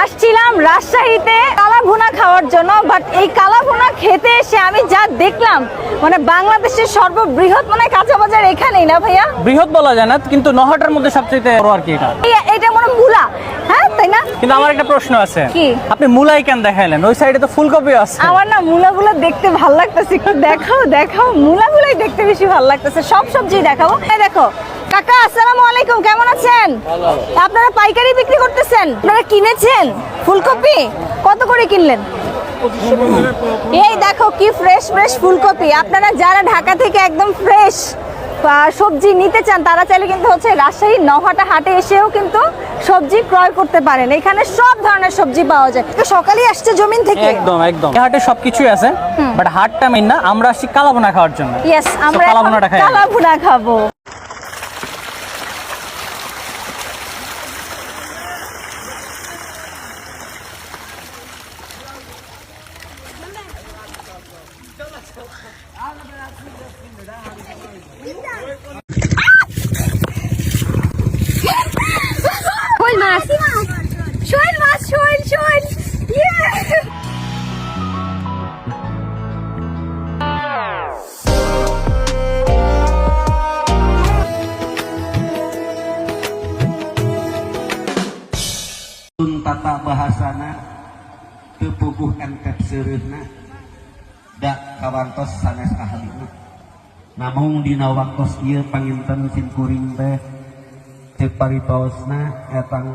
আসছিলাম রাজশাহীতে কালা ভুনা খাওয়ার জন্য, বাট এই কালা ভুনা খেতে এসে আমি যা দেখলাম, মানে বাংলাদেশের সর্ববৃহৎ মানে কাঁচা বাজার এখানেই না ভাইয়া? বৃহৎ বলা যায় না, কিন্তু নহাটার মধ্যে সবচেয়ে বড় আর কি এটা। এটা মনে মূলা, হ্যাঁ তাই না? কিন্তু আমার একটা প্রশ্ন আছে, কি? আপনি মূলাই কেন দেখাইলেন? ওই সাইডে তো ফুলকপি আছে। আমার না মূলাগুলো দেখতে ভালো লাগতেছে, একটু দেখাও দেখাও, মূলাগুলাই দেখতে বেশি ভালো লাগতেছে। সব সবজি দেখাবো। এই দেখো কাকা, আসসালামু আলাইকুম, কেমন আছেন? আপনারা পাইকারি বিক্রি করতেছেন? আপনারা কিনেছেন ফুলকপি? কত করে কিনলেন? এই দেখো কি ফ্রেশ ফ্রেশ ফুলকপি। আপনারা যারা ঢাকা থেকে একদম ফ্রেশ সবজি নিতে চান তারা চাইলে কিন্তু হচ্ছে রাজশাহীর নহাটা হাটে এসেও কিন্তু সবজি ক্রয় করতে পারেন। এখানে সব ধরনের সবজি পাওয়া যায়। তো সকালেই আসছে জমিন থেকে? একদম একদম, এই হাটে সবকিছুই আছে, বাট হাটটা মেইন না। আমরা আসছি কালা ভুনা খাওয়ার জন্য। ইয়েস, আমরা কালা ভুনাটা খাই। কালা ভুনা খাবো। শোল মাছ, শোল মাছ, শোল শোল। tata bahasana teu puguh entep seureunna da kawantos sanes ahlina. Namung dina waktos ieu panginten simkuring teh ceuk paritoosna etang